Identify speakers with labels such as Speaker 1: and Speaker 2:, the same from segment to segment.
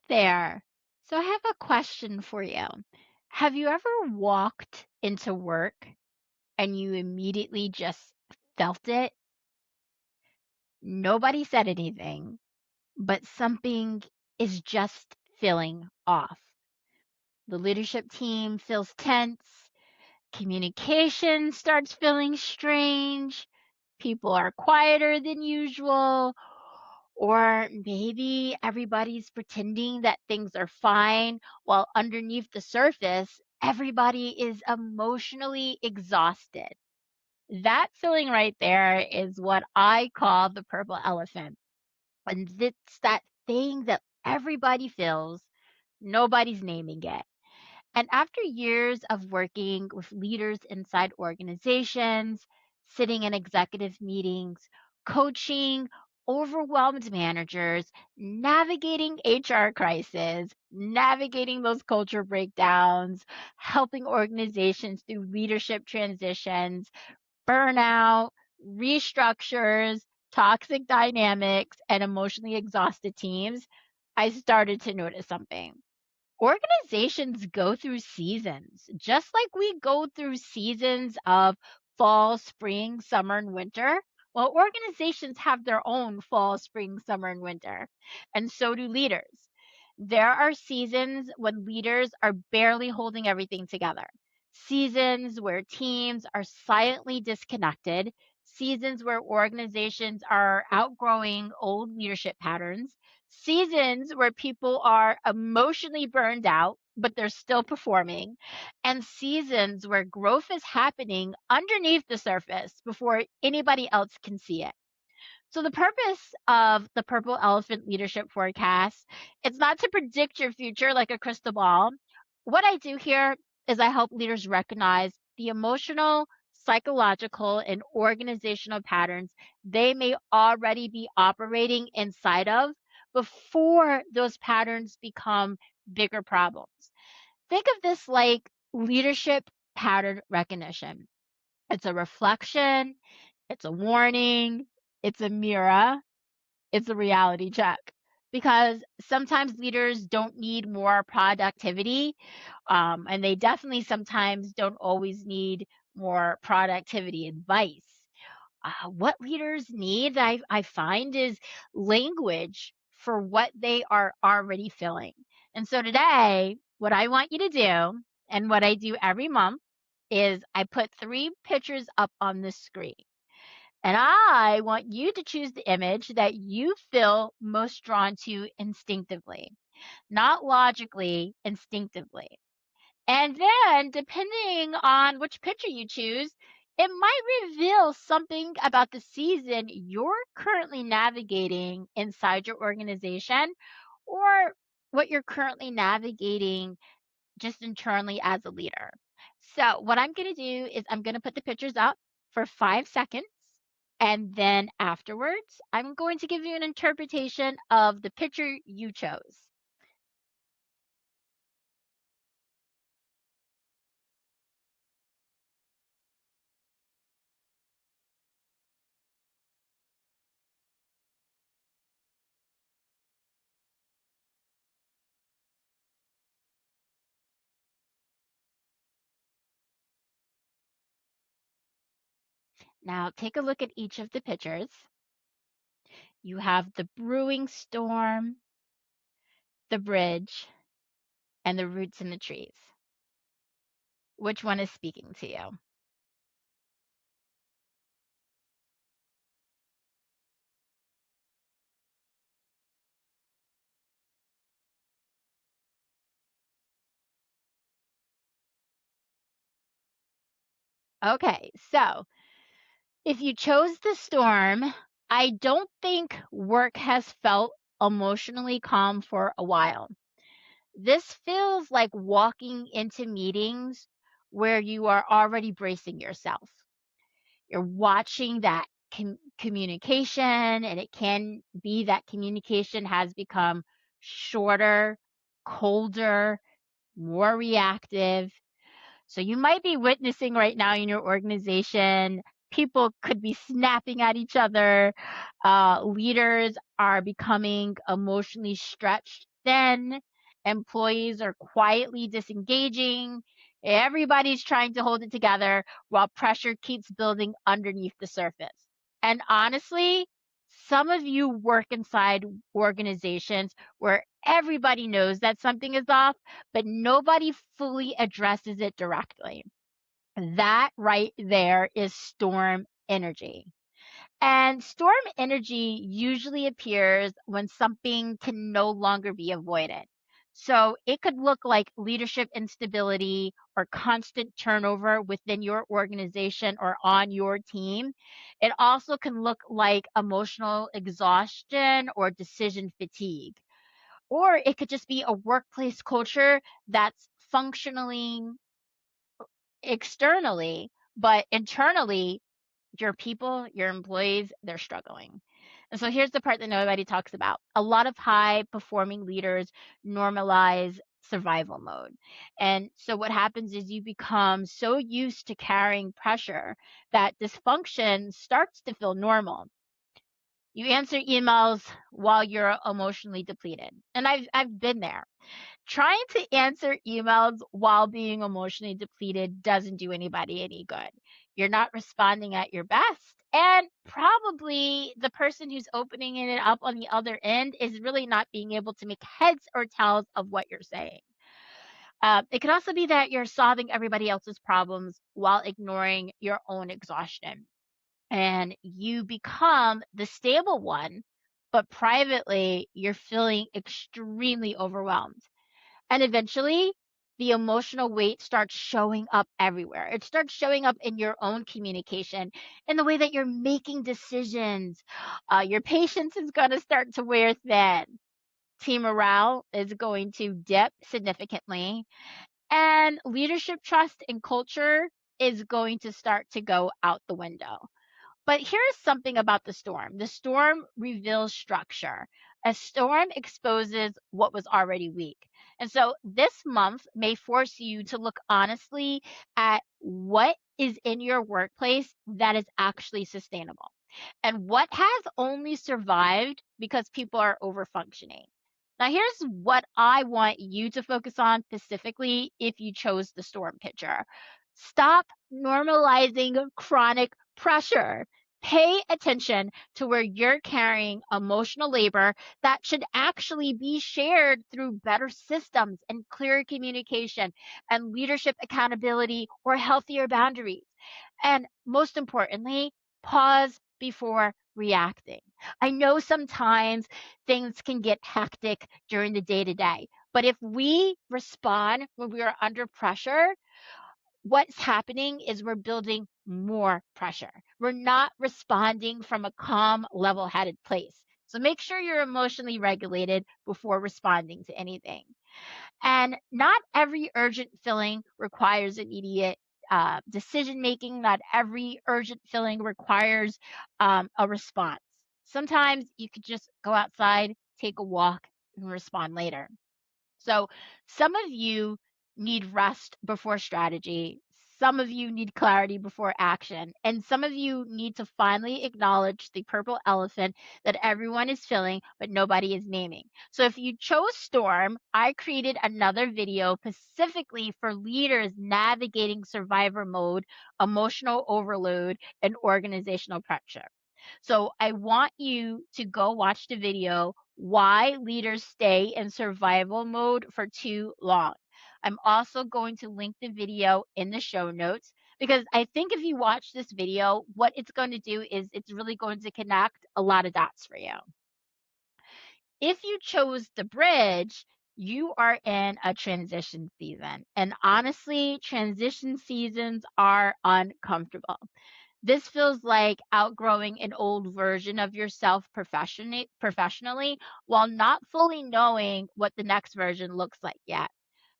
Speaker 1: there. So I have a question for you. Have you ever walked into work and you immediately just felt it? Nobody said anything, but something is just feeling off. The leadership team feels tense, communication starts feeling strange, people are quieter than usual, or maybe everybody's pretending that things are fine while underneath the surface, everybody is emotionally exhausted. That feeling right there is what I call the purple elephant. And it's that thing that everybody feels, nobody's naming it. And after years of working with leaders inside organizations, sitting in executive meetings, coaching overwhelmed managers, navigating HR crises, navigating those culture breakdowns, helping organizations through leadership transitions, burnout, restructures, toxic dynamics, and emotionally exhausted teams, I started to notice something. Organizations go through seasons, just like we go through seasons of fall, spring, summer, and winter. Well, organizations have their own fall, spring, summer, and winter, and so do leaders. There are seasons when leaders are barely holding everything together, seasons where teams are silently disconnected, seasons where organizations are outgrowing old leadership patterns, seasons where people are emotionally burned out, but they're still performing, and seasons where growth is happening underneath the surface before anybody else can see it. So the purpose of the Purple Elephant Leadership Forecast, it's not to predict your future like a crystal ball. What I do here is I help leaders recognize the emotional, psychological, and organizational patterns they may already be operating inside of before those patterns become bigger problems. Think of this like leadership pattern recognition. It's a reflection, it's a warning, it's a mirror, it's a reality check. Because sometimes leaders don't need more productivity, and they definitely sometimes don't always need more productivity advice. What leaders need, I find, is language for what they are already feeling. And so today, what I want you to do, and what I do every month, is I put three pictures up on the screen. And I want you to choose the image that you feel most drawn to instinctively, not logically, instinctively. And then, depending on which picture you choose, it might reveal something about the season you're currently navigating inside your organization or what you're currently navigating just internally as a leader. So, what I'm going to do is I'm going to put the pictures up for 5 seconds. And then afterwards, I'm going to give you an interpretation of the picture you chose. Now, take a look at each of the pictures. You have the brewing storm, the bridge, and the roots in the trees. Which one is speaking to you? Okay, so if you chose the storm, I don't think work has felt emotionally calm for a while. This feels like walking into meetings where you are already bracing yourself. You're watching that communication, and it can be that communication has become shorter, colder, more reactive. So you might be witnessing right now in your organization, people could be snapping at each other. Leaders are becoming emotionally stretched thin, employees are quietly disengaging, everybody's trying to hold it together while pressure keeps building underneath the surface. And honestly, some of you work inside organizations where everybody knows that something is off, but nobody fully addresses it directly. That right there is storm energy. And storm energy usually appears when something can no longer be avoided. So it could look like leadership instability or constant turnover within your organization or on your team. It also can look like emotional exhaustion or decision fatigue. Or it could just be a workplace culture that's functioning externally, but internally your people, your employees, they're struggling. And so here's the part that nobody talks about. A lot of high performing leaders normalize survival mode. And so what happens is you become so used to carrying pressure that dysfunction starts to feel normal. You answer emails while you're emotionally depleted. And I've been there. Trying to answer emails while being emotionally depleted doesn't do anybody any good. You're not responding at your best. And probably the person who's opening it up on the other end is really not being able to make heads or tails of what you're saying. It could also be that you're solving everybody else's problems while ignoring your own exhaustion. And you become the stable one, but privately, you're feeling extremely overwhelmed. And eventually, the emotional weight starts showing up everywhere. It starts showing up in your own communication, in the way that you're making decisions. Your patience is going to start to wear thin. Team morale is going to dip significantly. And leadership trust and culture is going to start to go out the window. But here's something about the storm. The storm reveals structure. A storm exposes what was already weak. And so this month may force you to look honestly at what is in your workplace that is actually sustainable and what has only survived because people are overfunctioning. Now, here's what I want you to focus on specifically if you chose the storm picture. Stop normalizing chronic pressure. Pay attention to where you're carrying emotional labor that should actually be shared through better systems and clearer communication and leadership accountability or healthier boundaries. And most importantly, pause before reacting. I know sometimes things can get hectic during the day to day, but if we respond when we are under pressure, what's happening is we're building more pressure. We're not responding from a calm, level headed place. So make sure you're emotionally regulated before responding to anything. And not every urgent filling requires immediate decision making. Not every urgent filling requires a response. Sometimes you could just go outside, take a walk, and respond later. So some of you need rest before strategy. Some of you need clarity before action. And some of you need to finally acknowledge the purple elephant that everyone is feeling, but nobody is naming. So if you chose Storm, I created another video specifically for leaders navigating survivor mode, emotional overload, and organizational pressure. So I want you to go watch the video, Why Leaders Stay in Survival Mode for Too Long. I'm also going to link the video in the show notes because I think if you watch this video, what it's going to do is it's really going to connect a lot of dots for you. If you chose the bridge, you are in a transition season. And honestly, transition seasons are uncomfortable. This feels like outgrowing an old version of yourself professionally while not fully knowing what the next version looks like yet.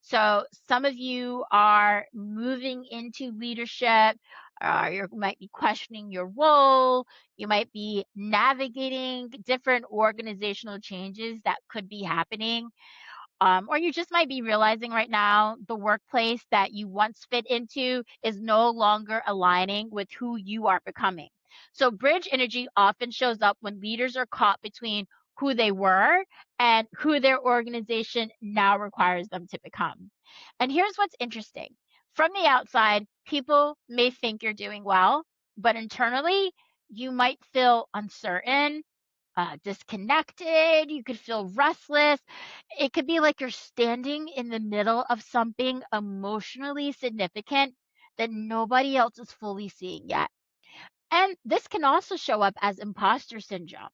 Speaker 1: So some of you are moving into leadership. You might be questioning your role. You might be navigating different organizational changes that could be happening. Or you just might be realizing right now the workplace that you once fit into is no longer aligning with who you are becoming. So, bridge energy often shows up when leaders are caught between who they were and who their organization now requires them to become. And here's what's interesting. From the outside, people may think you're doing well, but internally, you might feel uncertain, disconnected. You could feel restless. It could be like you're standing in the middle of something emotionally significant that nobody else is fully seeing yet. And this can also show up as imposter syndrome,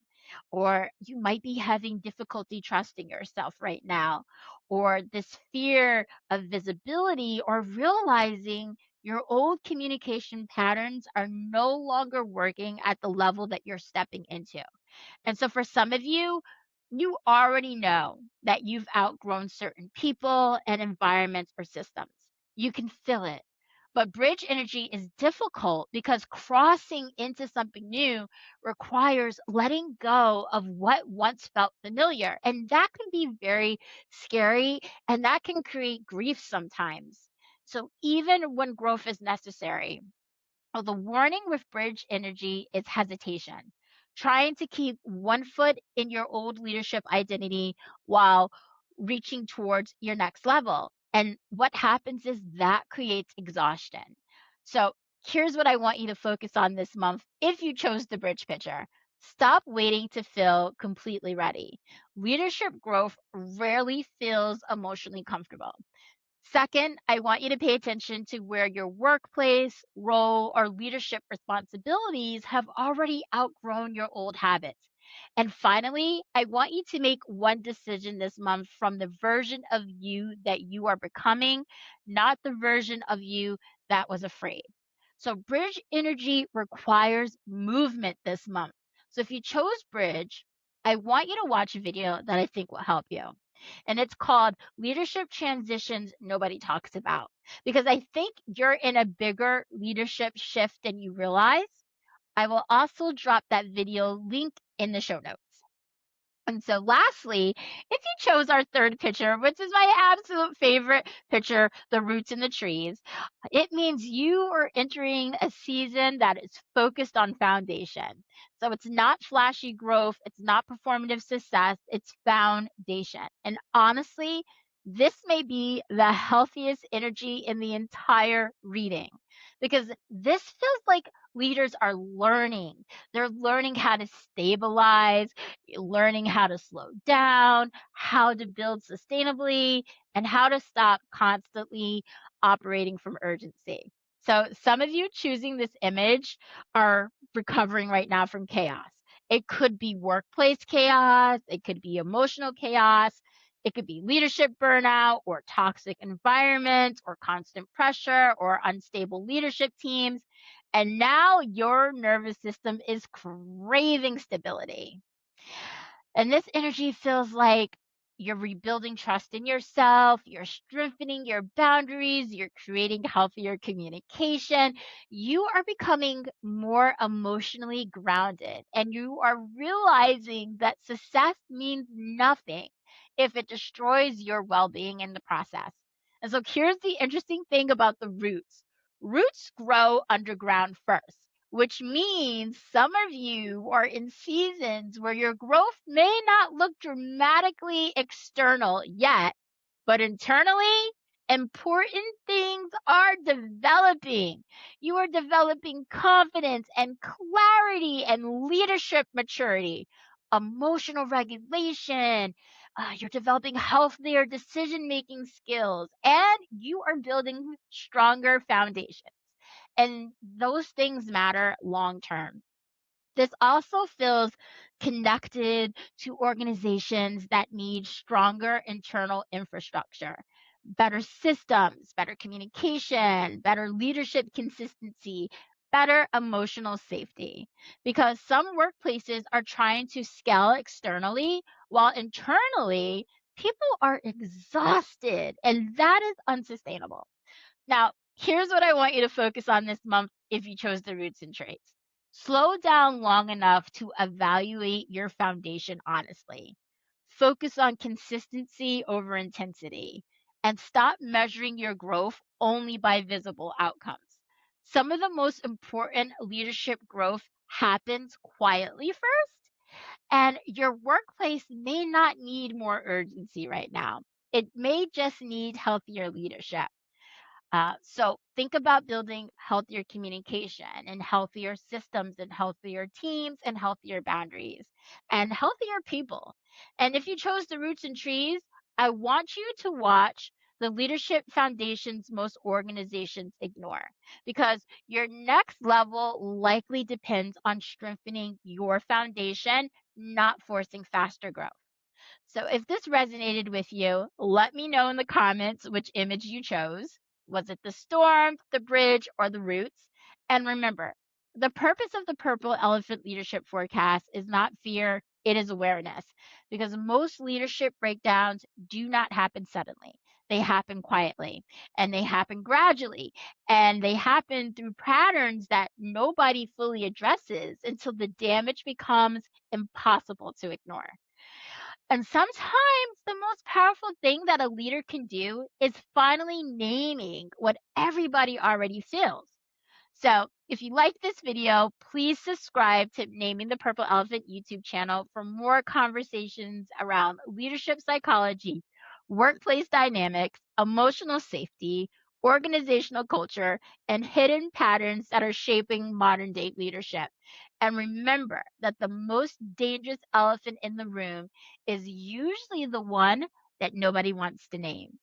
Speaker 1: or you might be having difficulty trusting yourself right now, or this fear of visibility, or realizing your old communication patterns are no longer working at the level that you're stepping into. And so for some of you, you already know that you've outgrown certain people and environments or systems. You can feel it. But bridge energy is difficult because crossing into something new requires letting go of what once felt familiar. And that can be very scary and that can create grief sometimes. So even when growth is necessary, well, the warning with bridge energy is hesitation, trying to keep one foot in your old leadership identity while reaching towards your next level. And what happens is that creates exhaustion. So here's what I want you to focus on this month if you chose the bridge picture. Stop waiting to feel completely ready. Leadership growth rarely feels emotionally comfortable. Second, I want you to pay attention to where your workplace, role, or leadership responsibilities have already outgrown your old habits. And finally, I want you to make one decision this month from the version of you that you are becoming, not the version of you that was afraid. So, bridge energy requires movement this month. So, if you chose bridge, I want you to watch a video that I think will help you. And it's called Leadership Transitions Nobody Talks About. Because I think you're in a bigger leadership shift than you realize. I will also drop that video link in the show notes. And so, lastly, if you chose our third picture, which is my absolute favorite picture, the roots in the trees, it means you are entering a season that is focused on foundation. So, it's not flashy growth, it's not performative success, it's foundation. And honestly, this may be the healthiest energy in the entire reading because this feels like leaders are learning. They're learning how to stabilize, learning how to slow down, how to build sustainably, and how to stop constantly operating from urgency. So, some of you choosing this image are recovering right now from chaos. It could be workplace chaos, it could be emotional chaos, it could be leadership burnout or toxic environments or constant pressure or unstable leadership teams. And now your nervous system is craving stability. And this energy feels like you're rebuilding trust in yourself, you're strengthening your boundaries, you're creating healthier communication. You are becoming more emotionally grounded, and you are realizing that success means nothing if it destroys your well being in the process. And so here's the interesting thing about the roots: roots grow underground first, which means some of you are in seasons where your growth may not look dramatically external yet, but internally, important things are developing. You are developing confidence and clarity and leadership maturity, emotional regulation. You're developing healthier decision making skills, and you are building stronger foundations. And those things matter long term. This also feels connected to organizations that need stronger internal infrastructure, better systems, better communication, better leadership consistency, better emotional safety. Because some workplaces are trying to scale externally while internally people are exhausted, and that is unsustainable. Now, here's what I want you to focus on this month if you chose the roots and traits. Slow down long enough to evaluate your foundation honestly. Focus on consistency over intensity and stop measuring your growth only by visible outcomes. Some of the most important leadership growth happens quietly first, And your workplace may not need more urgency right now. It may just need healthier leadership. So think about building healthier communication and healthier systems and healthier teams and healthier boundaries and healthier people. And if you chose the roots and trees, I want you to watch the leadership foundations most organizations ignore, because your next level likely depends on strengthening your foundation, not forcing faster growth. So if this resonated with you, let me know in the comments which image you chose. Was it the storm, the bridge, or the roots? And remember, the purpose of the Purple Elephant Leadership Forecast is not fear, it is awareness. Because most leadership breakdowns do not happen suddenly. They happen quietly and they happen gradually and they happen through patterns that nobody fully addresses until the damage becomes impossible to ignore. And sometimes the most powerful thing that a leader can do is finally naming what everybody already feels. So, if you like this video, please subscribe to Naming the Purple Elephant YouTube channel for more conversations around leadership psychology, workplace dynamics, emotional safety, organizational culture, and hidden patterns that are shaping modern day leadership. And remember that the most dangerous elephant in the room is usually the one that nobody wants to name.